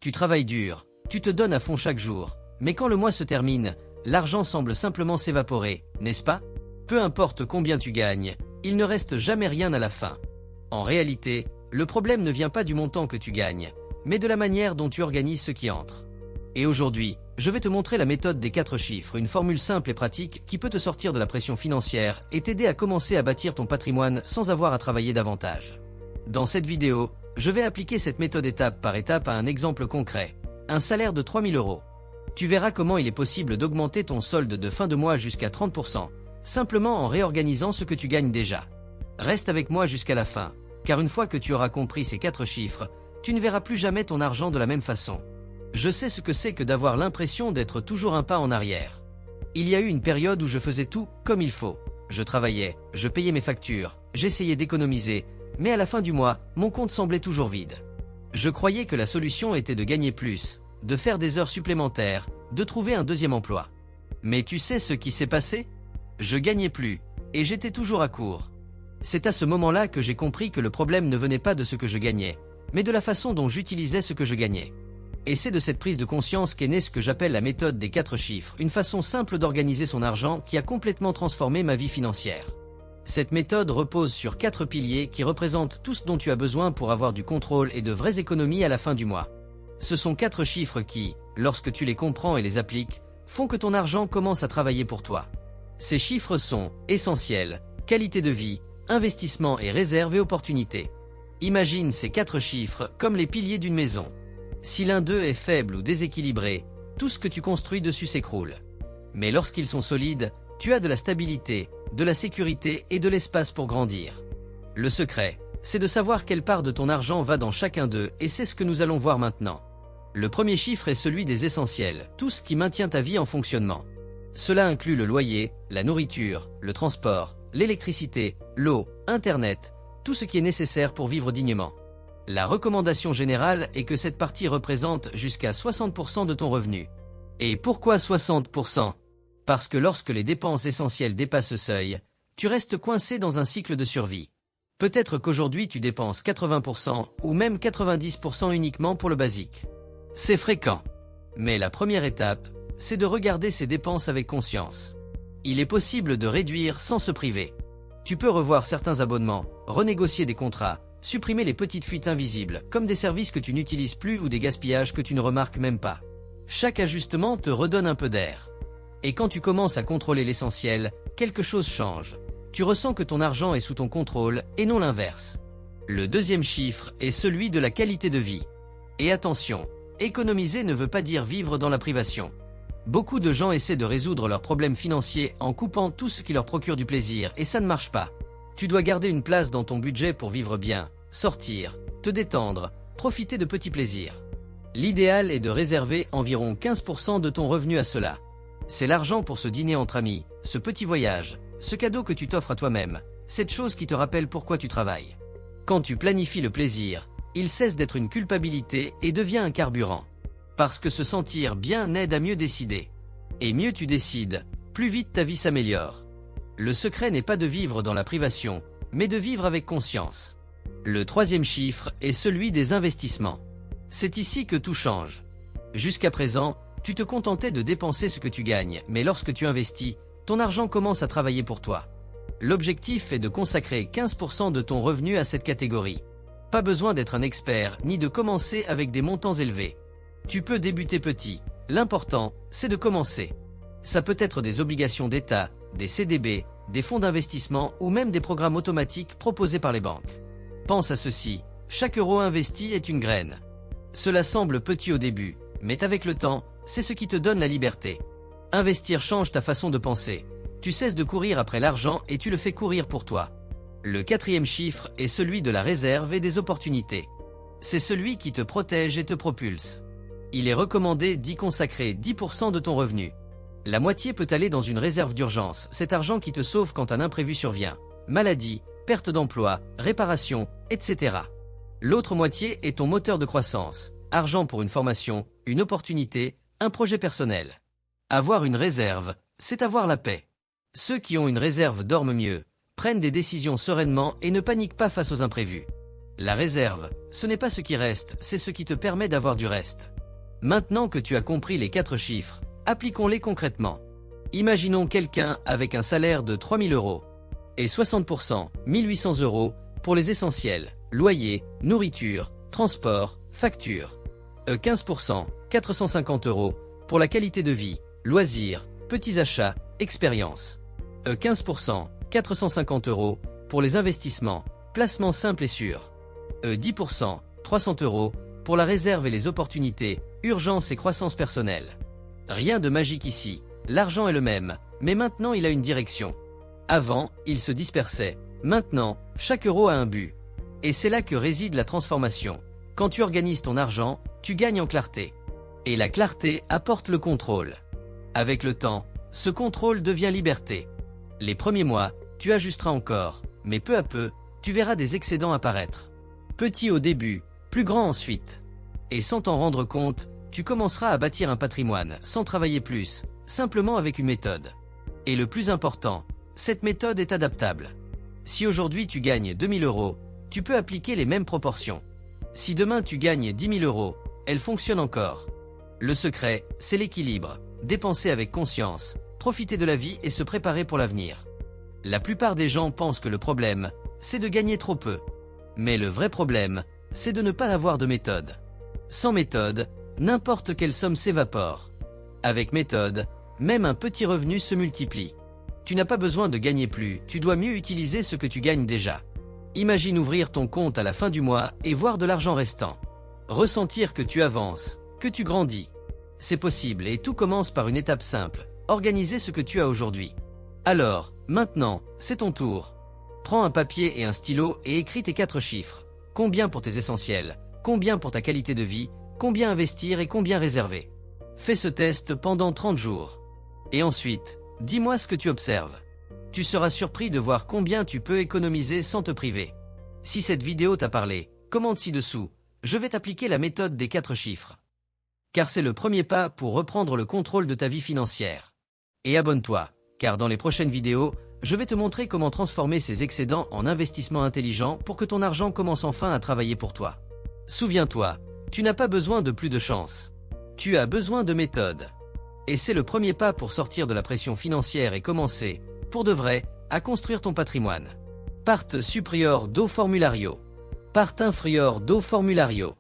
Tu travailles dur, tu te donnes à fond chaque jour, mais quand le mois se termine, l'argent semble simplement s'évaporer, n'est-ce pas? Peu importe combien tu gagnes, il ne reste jamais rien à la fin. En réalité, le problème ne vient pas du montant que tu gagnes, mais de la manière dont tu organises ce qui entre. Et aujourd'hui, je vais te montrer la méthode des 4 chiffres, une formule simple et pratique qui peut te sortir de la pression financière et t'aider à commencer à bâtir ton patrimoine sans avoir à travailler davantage. Dans cette vidéo, je vais appliquer cette méthode étape par étape à un exemple concret, un salaire de 3 000 €. Tu verras comment il est possible d'augmenter ton solde de fin de mois jusqu'à 30%, simplement en réorganisant ce que tu gagnes déjà. Reste avec moi jusqu'à la fin, car une fois que tu auras compris ces 4 chiffres, tu ne verras plus jamais ton argent de la même façon. Je sais ce que c'est que d'avoir l'impression d'être toujours un pas en arrière. Il y a eu une période où je faisais tout comme il faut. Je travaillais, je payais mes factures, j'essayais d'économiser, mais à la fin du mois, mon compte semblait toujours vide. Je croyais que la solution était de gagner plus, de faire des heures supplémentaires, de trouver un deuxième emploi. Mais tu sais ce qui s'est passé? Je gagnais plus, et j'étais toujours à court. C'est à ce moment-là que j'ai compris que le problème ne venait pas de ce que je gagnais, mais de la façon dont j'utilisais ce que je gagnais. Et c'est de cette prise de conscience qu'est née ce que j'appelle la méthode des 4 chiffres, une façon simple d'organiser son argent qui a complètement transformé ma vie financière. Cette méthode repose sur 4 piliers qui représentent tout ce dont tu as besoin pour avoir du contrôle et de vraies économies à la fin du mois. Ce sont 4 chiffres qui, lorsque tu les comprends et les appliques, font que ton argent commence à travailler pour toi. Ces chiffres sont essentiels, qualité de vie, investissement et réserve et opportunité. Imagine ces 4 chiffres comme les piliers d'une maison. Si l'un d'eux est faible ou déséquilibré, tout ce que tu construis dessus s'écroule. Mais lorsqu'ils sont solides, tu as de la stabilité, de la sécurité et de l'espace pour grandir. Le secret, c'est de savoir quelle part de ton argent va dans chacun d'eux et c'est ce que nous allons voir maintenant. Le premier chiffre est celui des essentiels, tout ce qui maintient ta vie en fonctionnement. Cela inclut le loyer, la nourriture, le transport, l'électricité, l'eau, Internet, tout ce qui est nécessaire pour vivre dignement. La recommandation générale est que cette partie représente jusqu'à 60% de ton revenu. Et pourquoi 60%? Parce que lorsque les dépenses essentielles dépassent ce seuil, tu restes coincé dans un cycle de survie. Peut-être qu'aujourd'hui tu dépenses 80% ou même 90% uniquement pour le basique. C'est fréquent. Mais la première étape, c'est de regarder ses dépenses avec conscience. Il est possible de réduire sans se priver. Tu peux revoir certains abonnements, renégocier des contrats, supprimer les petites fuites invisibles, comme des services que tu n'utilises plus ou des gaspillages que tu ne remarques même pas. Chaque ajustement te redonne un peu d'air. Et quand tu commences à contrôler l'essentiel, quelque chose change. Tu ressens que ton argent est sous ton contrôle et non l'inverse. Le deuxième chiffre est celui de la qualité de vie. Et attention, économiser ne veut pas dire vivre dans la privation. Beaucoup de gens essaient de résoudre leurs problèmes financiers en coupant tout ce qui leur procure du plaisir et ça ne marche pas. Tu dois garder une place dans ton budget pour vivre bien, sortir, te détendre, profiter de petits plaisirs. L'idéal est de réserver environ 15% de ton revenu à cela. C'est l'argent pour ce dîner entre amis, ce petit voyage, ce cadeau que tu t'offres à toi-même, cette chose qui te rappelle pourquoi tu travailles. Quand tu planifies le plaisir, il cesse d'être une culpabilité et devient un carburant. Parce que se sentir bien aide à mieux décider. Et mieux tu décides, plus vite ta vie s'améliore. Le secret n'est pas de vivre dans la privation, mais de vivre avec conscience. Le troisième chiffre est celui des investissements. C'est ici que tout change. Jusqu'à présent, tu te contentais de dépenser ce que tu gagnes, mais lorsque tu investis, ton argent commence à travailler pour toi. L'objectif est de consacrer 15% de ton revenu à cette catégorie. Pas besoin d'être un expert ni de commencer avec des montants élevés. Tu peux débuter petit. L'important, c'est de commencer. Ça peut être des obligations d'État, des CDB, des fonds d'investissement ou même des programmes automatiques proposés par les banques. Pense à ceci, chaque euro investi est une graine. Cela semble petit au début, mais avec le temps, c'est ce qui te donne la liberté. Investir change ta façon de penser. Tu cesses de courir après l'argent et tu le fais courir pour toi. Le quatrième chiffre est celui de la réserve et des opportunités. C'est celui qui te protège et te propulse. Il est recommandé d'y consacrer 10% de ton revenu. La moitié peut aller dans une réserve d'urgence, cet argent qui te sauve quand un imprévu survient. Maladie, perte d'emploi, réparation, etc. L'autre moitié est ton moteur de croissance. Argent pour une formation, une opportunité, un projet personnel. Avoir une réserve, c'est avoir la paix. Ceux qui ont une réserve dorment mieux, prennent des décisions sereinement et ne paniquent pas face aux imprévus. La réserve, ce n'est pas ce qui reste, c'est ce qui te permet d'avoir du reste. Maintenant que tu as compris les 4 chiffres, appliquons-les concrètement. Imaginons quelqu'un avec un salaire de 3 000 € et 60%, 1 800 € pour les essentiels, loyer, nourriture, transport, facture. 15%, 450 € pour la qualité de vie, loisirs, petits achats, expériences. 15%, 450 € pour les investissements, placements simples et sûrs. 10%, 300 € pour la réserve et les opportunités, urgence et croissance personnelle. Rien de magique ici, l'argent est le même, mais maintenant il a une direction. Avant, il se dispersait, maintenant, chaque euro a un but. Et c'est là que réside la transformation. Quand tu organises ton argent, tu gagnes en clarté. Et la clarté apporte le contrôle. Avec le temps, ce contrôle devient liberté. Les premiers mois, tu ajusteras encore, mais peu à peu, tu verras des excédents apparaître. Petit au début, plus grand ensuite. Et sans t'en rendre compte, tu commenceras à bâtir un patrimoine, sans travailler plus, simplement avec une méthode. Et le plus important, cette méthode est adaptable. Si aujourd'hui tu gagnes 2 000 €, tu peux appliquer les mêmes proportions. Si demain tu gagnes 10 000 €, elle fonctionne encore. Le secret, c'est l'équilibre, dépenser avec conscience, profiter de la vie et se préparer pour l'avenir. La plupart des gens pensent que le problème, c'est de gagner trop peu. Mais le vrai problème, c'est de ne pas avoir de méthode. Sans méthode, n'importe quelle somme s'évapore. Avec méthode, même un petit revenu se multiplie. Tu n'as pas besoin de gagner plus, tu dois mieux utiliser ce que tu gagnes déjà. Imagine ouvrir ton compte à la fin du mois et voir de l'argent restant. Ressentir que tu avances, que tu grandis. C'est possible et tout commence par une étape simple, organiser ce que tu as aujourd'hui. Alors, maintenant, c'est ton tour. Prends un papier et un stylo et écris tes 4 chiffres. Combien pour tes essentiels, combien pour ta qualité de vie, combien investir et combien réserver. Fais ce test pendant 30 jours. Et ensuite, dis-moi ce que tu observes. Tu seras surpris de voir combien tu peux économiser sans te priver. Si cette vidéo t'a parlé, commente ci-dessous. Je vais t'appliquer la méthode des 4 chiffres. Car c'est le premier pas pour reprendre le contrôle de ta vie financière. Et abonne-toi, car dans les prochaines vidéos, je vais te montrer comment transformer ces excédents en investissements intelligents pour que ton argent commence enfin à travailler pour toi. Souviens-toi, tu n'as pas besoin de plus de chance. Tu as besoin de méthode. Et c'est le premier pas pour sortir de la pression financière et commencer, pour de vrai, à construire ton patrimoine. Parte superior do formulario. Parte inferior do formulario.